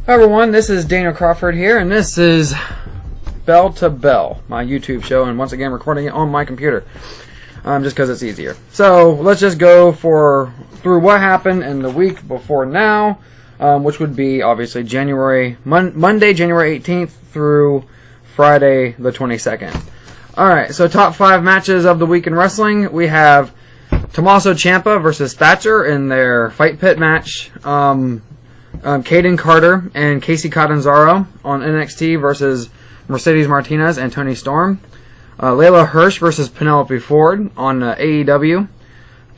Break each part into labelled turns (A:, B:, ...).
A: Hi everyone, this is Daniel Crawford here, and this is Bell to Bell, my YouTube show, and once again recording it on my computer, just because it's easier. So let's just go through what happened in the week before now, which would be obviously Monday, January 18th through Friday the 22nd. Alright, so top 5 matches of the week in wrestling. We have Tommaso Ciampa versus Thatcher in their Fight Pit match. Caden Carter and Casey Catanzaro on NXT versus Mercedes Martinez and Toni Storm. Layla Hirsch versus Penelope Ford on AEW.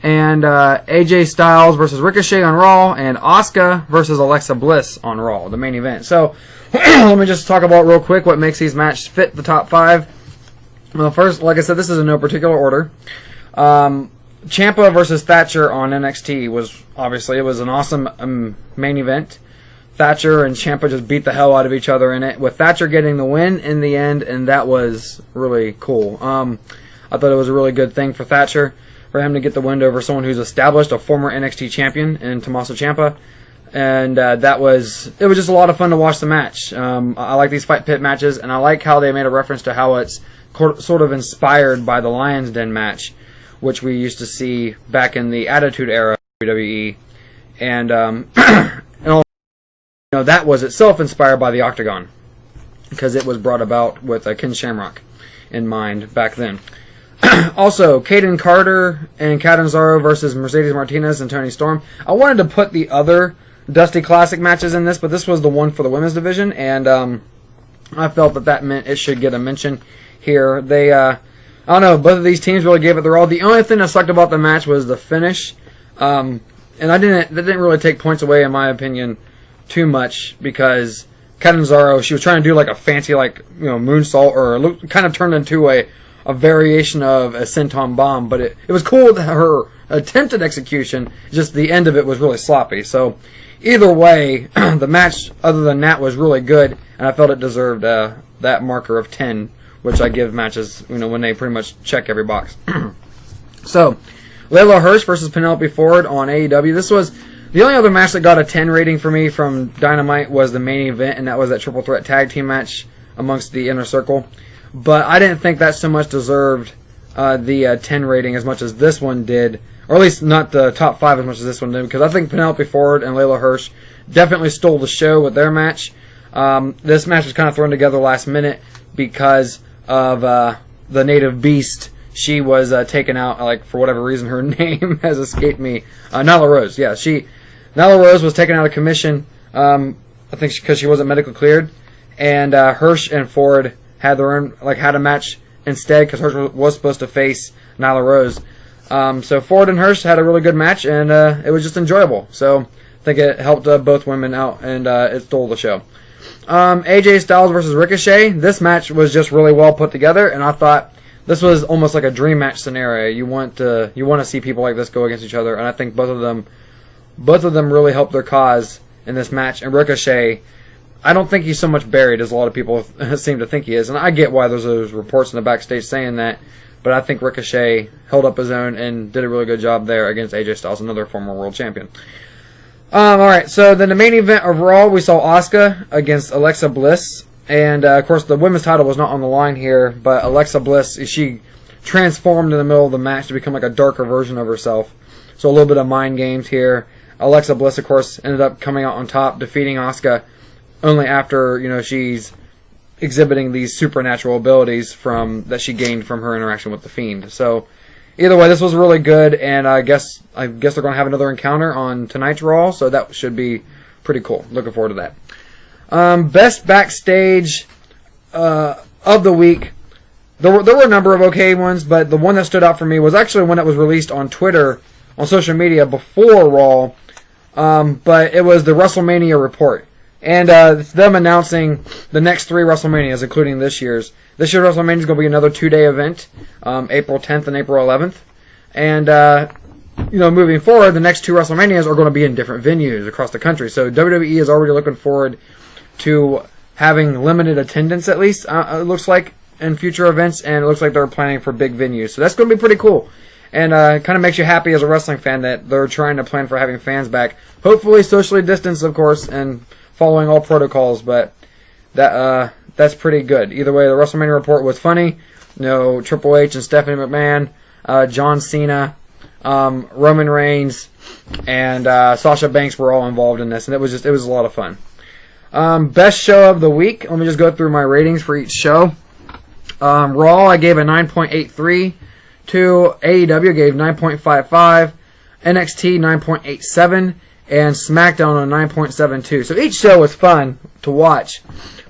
A: And AJ Styles versus Ricochet on Raw. And Asuka versus Alexa Bliss on Raw, the main event. So, let me just talk about real quick what makes these matches fit the top 5. Well, first, like I said, this is in no particular order. Ciampa versus Thatcher on NXT was an awesome main event. Thatcher and Ciampa just beat the hell out of each other in it, with Thatcher getting the win in the end, and that was really cool. I thought it was a really good thing for Thatcher, for him to get the win over someone who's established, a former NXT champion in Tommaso Ciampa, and it was just a lot of fun to watch the match. I like these Fight Pit matches, and I like how they made a reference to how it's sort of inspired by the Lions Den match, which we used to see back in the Attitude Era of WWE, and that was itself inspired by the Octagon, because it was brought about with Ken Shamrock in mind back then. Also, Caden Carter and Catanzaro versus Mercedes Martinez and Toni Storm. I wanted to put the other Dusty Classic matches in this, but this was the one for the women's division, and I felt that meant it should get a mention here. They, I don't know, both of these teams really gave it their all. The only thing that sucked about the match was the finish, and that didn't really take points away, in my opinion, too much, because Catanzaro, she was trying to do like a fancy moonsault, or kind of turned into a variation of a senton bomb, but it was cool that her attempted execution, just the end of it was really sloppy. So either way, the match other than that was really good, and I felt it deserved that marker of 10, which I give matches when they pretty much check every box. So Layla Hirsch versus Penelope Ford on AEW. This was the only other match that got a 10 rating for me from Dynamite, was the main event, and that was that triple threat tag team match amongst the Inner Circle. But I didn't think that so much deserved the 10 rating as much as this one did, or at least not the top 5 as much as this one did, because I think Penelope Ford and Layla Hirsch definitely stole the show with their match. This match was kind of thrown together last minute because of the Native Beast. She was taken out, for whatever reason, her name has escaped me. Nyla Rose, yeah. Nyla Rose was taken out of commission, I think because she wasn't medically cleared, and Hirsch and Ford had a match instead, because Hirsch was supposed to face Nyla Rose. So Ford and Hirsch had a really good match, and it was just enjoyable. So I think it helped both women out, and it stole the show. AJ Styles versus Ricochet. This match was just really well put together, and I thought this was almost like a dream match scenario. You want to see people like this go against each other, and I think both of them really helped their cause in this match. And Ricochet, I don't think he's so much buried as a lot of people seem to think he is, and I get why there's those reports in the backstage saying that, but I think Ricochet held up his own and did a really good job there against AJ Styles, another former world champion. Alright, so then the main event of Raw, we saw Asuka against Alexa Bliss. And, of course, the women's title was not on the line here, but Alexa Bliss, she transformed in the middle of the match to become like a darker version of herself. So a little bit of mind games here. Alexa Bliss, of course, ended up coming out on top, defeating Asuka only after, she's exhibiting these supernatural abilities that she gained from her interaction with the Fiend. So either way, this was really good, and I guess they're going to have another encounter on tonight's Raw, so that should be pretty cool. Looking forward to that. Best backstage of the week. There were a number of okay ones, but the one that stood out for me was actually one that was released on Twitter, on social media before Raw, but it was the WrestleMania report. And it's them announcing the next 3 WrestleManias, including this year's. This year's WrestleMania is going to be another 2-day event, April 10th and April 11th. And, moving forward, the next 2 WrestleManias are going to be in different venues across the country. So WWE is already looking forward to having limited attendance, at least, it looks like, in future events, and it looks like they're planning for big venues. So that's going to be pretty cool. And it kind of makes you happy as a wrestling fan that they're trying to plan for having fans back. Hopefully socially distanced, of course, and following all protocols, but that's pretty good. Either way, the WrestleMania report was funny. Triple H and Stephanie McMahon, John Cena, Roman Reigns, and Sasha Banks were all involved in this, and it was a lot of fun. Best show of the week. Let me just go through my ratings for each show. Raw, I gave a 9.83. To AEW, gave 9.55. NXT, 9.87. And SmackDown on 9.72. So each show was fun to watch.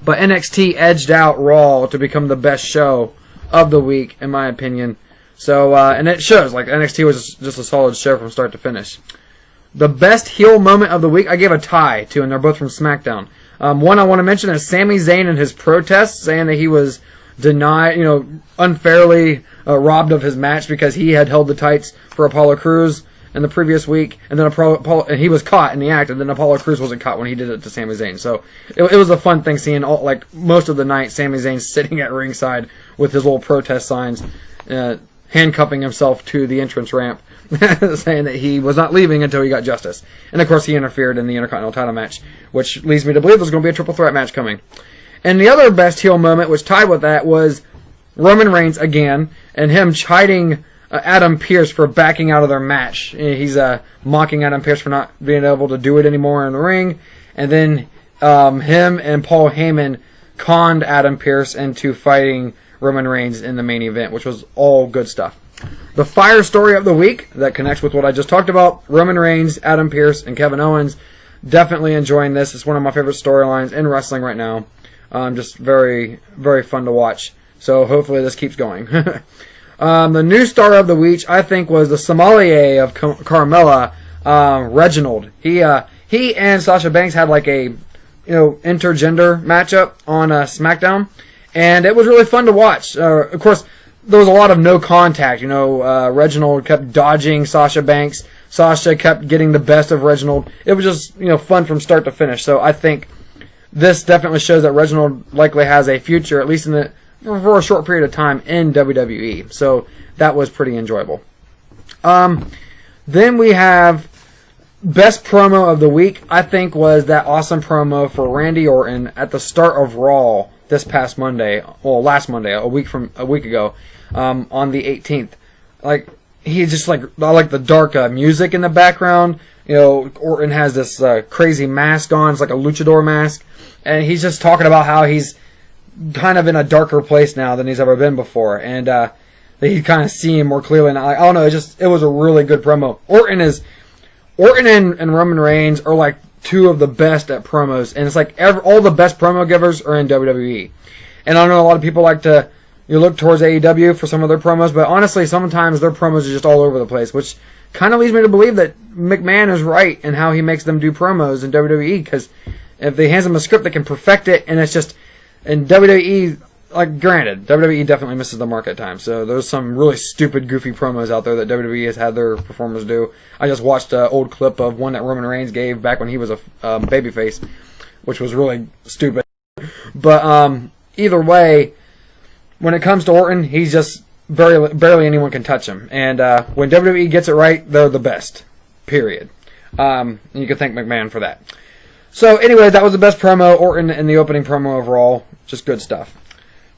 A: But NXT edged out Raw to become the best show of the week, in my opinion. So, and it shows. Like, NXT was just a solid show from start to finish. The best heel moment of the week, I gave a tie to, and they're both from SmackDown. One I want to mention is Sami Zayn and his protest, saying that he was denied, unfairly robbed of his match because he had held the tights for Apollo Crews in the previous week, and then and he was caught in the act, and then Apollo Crews wasn't caught when he did it to Sami Zayn. So it was a fun thing seeing most of the night Sami Zayn sitting at ringside with his little protest signs, handcuffing himself to the entrance ramp, saying that he was not leaving until he got justice. And of course he interfered in the Intercontinental title match, which leads me to believe there's going to be a triple threat match coming. And the other best heel moment, which tied with that, was Roman Reigns again, and him chiding Adam Pearce for backing out of their match. He's mocking Adam Pearce for not being able to do it anymore in the ring. And then him and Paul Heyman conned Adam Pearce into fighting Roman Reigns in the main event, which was all good stuff. The fire story of the week that connects with what I just talked about, Roman Reigns, Adam Pearce, and Kevin Owens. Definitely enjoying this. It's one of my favorite storylines in wrestling right now. Just very, very fun to watch. So hopefully this keeps going. The new star of the week, I think, was the sommelier of Carmella, Reginald. He and Sasha Banks had like a intergender matchup on SmackDown, and it was really fun to watch. Of course, there was a lot of no contact. Reginald kept dodging Sasha Banks. Sasha kept getting the best of Reginald. It was just fun from start to finish. So I think this definitely shows that Reginald likely has a future, at least for a short period of time, in WWE. So that was pretty enjoyable. Then we have best promo of the week, I think, was that awesome promo for Randy Orton at the start of Raw this past Monday. Well, last Monday, a week ago, on the 18th. Like, he's just I like the dark music in the background. Orton has this crazy mask on. It's like a luchador mask. And he's just talking about how he's kind of in a darker place now than he's ever been before. And that he kind of see him more clearly. And I don't know, it was a really good promo. Orton and Roman Reigns are like two of the best at promos. And it's like all the best promo givers are in WWE. And I know a lot of people like to look towards AEW for some of their promos. But honestly, sometimes their promos are just all over the place. Which kind of leads me to believe that McMahon is right in how he makes them do promos in WWE. Because if they hands them a script, they can perfect it, and it's just in WWE. Like, granted, WWE definitely misses the mark at times. So there's some really stupid, goofy promos out there that WWE has had their performers do. I just watched an old clip of one that Roman Reigns gave back when he was a babyface, which was really stupid. But either way, when it comes to Orton, he's just barely anyone can touch him. And when WWE gets it right, they're the best. Period. And you can thank McMahon for that. So anyway, that was the best promo, Orton in the opening promo of Raw. Just good stuff.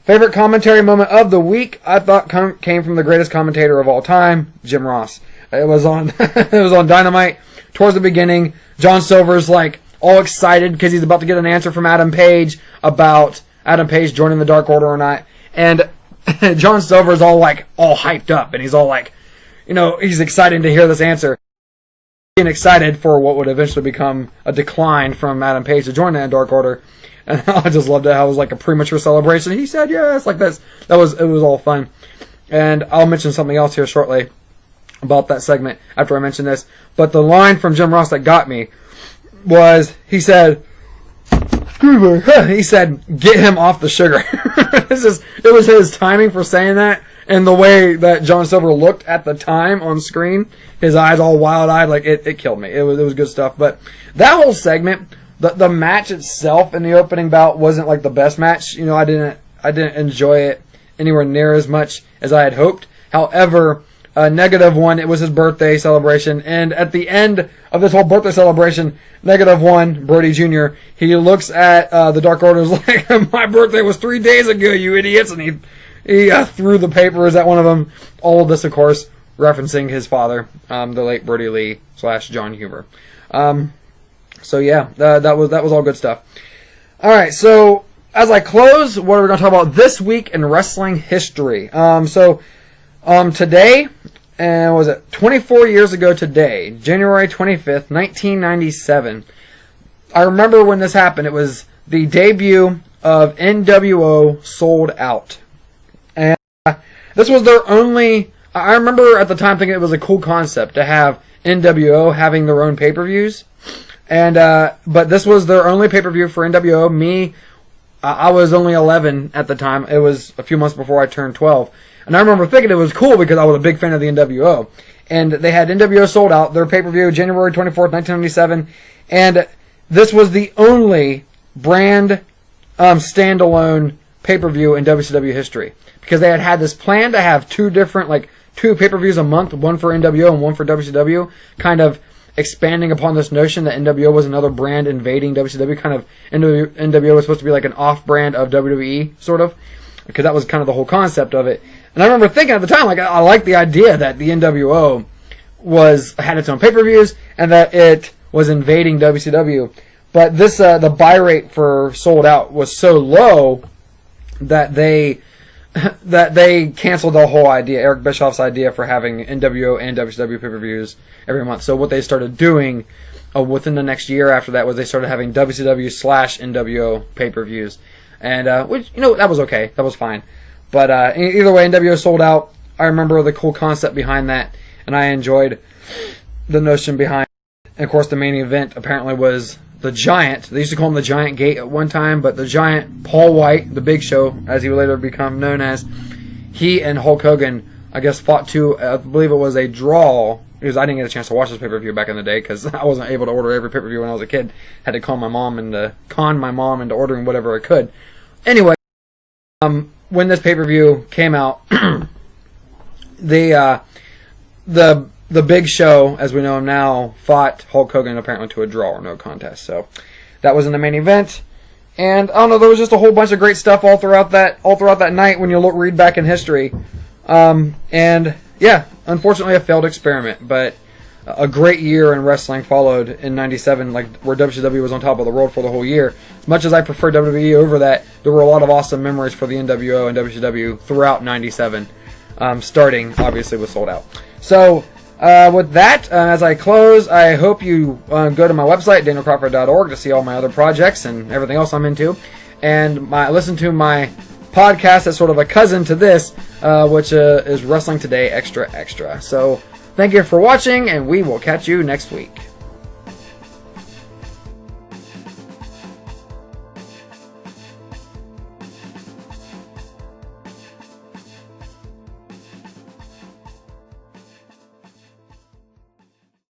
A: Favorite commentary moment of the week, I thought came from the greatest commentator of all time, Jim Ross. It was on Dynamite towards the beginning. John Silver's like all excited because he's about to get an answer from Adam Page about Adam Page joining the Dark Order or not. And John Silver's all hyped up, and he's all like, he's excited to hear this answer. Being excited for what would eventually become a decline from Adam Page to join that Dark Order. And I just loved it how it was like a premature celebration. He said yes, like this. It was all fun. And I'll mention something else here shortly about that segment after I mention this. But the line from Jim Ross that got me was, he said, get him off the sugar. It was his timing for saying that, and the way that John Silver looked at the time on screen, his eyes all wild-eyed, like it killed me. It was good stuff. But that whole segment, the match itself in the opening bout wasn't like the best match. I didn't enjoy it anywhere near as much as I had hoped. However, -1, it was his birthday celebration. And at the end of this whole birthday celebration, -1, Brody Jr., he looks at the Dark Order and is like, my birthday was 3 days ago, you idiots. And he threw the papers at one of them. All of this, of course, referencing his father, the late Brody Lee / John Huber. So yeah, that was all good stuff. All right, so as I close, what are we going to talk about this week in wrestling history? Today, was it 24 years ago today, January 25th, 1997. I remember when this happened. It was the debut of NWO Sold Out. And this was their only... I remember at the time thinking it was a cool concept to have NWO having their own pay-per-views. And but this was their only pay-per-view for NWO. I was only 11 at the time. It was a few months before I turned 12. And I remember thinking it was cool because I was a big fan of the NWO. And they had NWO Sold Out, their pay-per-view, January 24th, 1997. And this was the only brand standalone pay-per-view in WCW history. Because they had this plan to have two pay-per-views a month, one for NWO and one for WCW, kind of expanding upon this notion that NWO was another brand invading WCW. Kind of NWO was supposed to be like an off-brand of WWE, sort of. Because that was kind of the whole concept of it. And I remember thinking at the time, I liked the idea that the NWO had its own pay-per-views and that it was invading WCW. But the buy rate for Sold Out was so low that they canceled the whole idea, Eric Bischoff's idea for having NWO and WCW pay-per-views every month. So what they started doing within the next year after that was they started having WCW / NWO pay-per-views. And, which, that was okay. That was fine. But either way, NWO Sold Out. I remember the cool concept behind that, and I enjoyed the notion behind it. And, of course, the main event apparently was the Giant. They used to call him the Giant Gate at one time, but the Giant, Paul White, the Big Show, as he would later become known as, he and Hulk Hogan, I guess, fought to, I believe it was a draw, because I didn't get a chance to watch this pay-per-view back in the day, because I wasn't able to order every pay-per-view when I was a kid. Had to con my mom into ordering whatever I could. Anyway, when this pay-per-view came out, the Big Show, as we know him now, fought Hulk Hogan apparently to a draw or no contest. So that was in the main event. And I don't know, there was just a whole bunch of great stuff all throughout that night when you read back in history. And yeah, unfortunately a failed experiment, but a great year in wrestling followed in 97, where WCW was on top of the world for the whole year. As much as I prefer WWE over that, there were a lot of awesome memories for the NWO and WCW throughout 97, starting obviously with Sold Out. So with that, as I close, I hope you go to my website, danielcrawford.org, to see all my other projects and everything else I'm into, and listen to my podcast that's sort of a cousin to this, which is Wrestling Today Extra Extra. So thank you for watching, and we will catch you next week.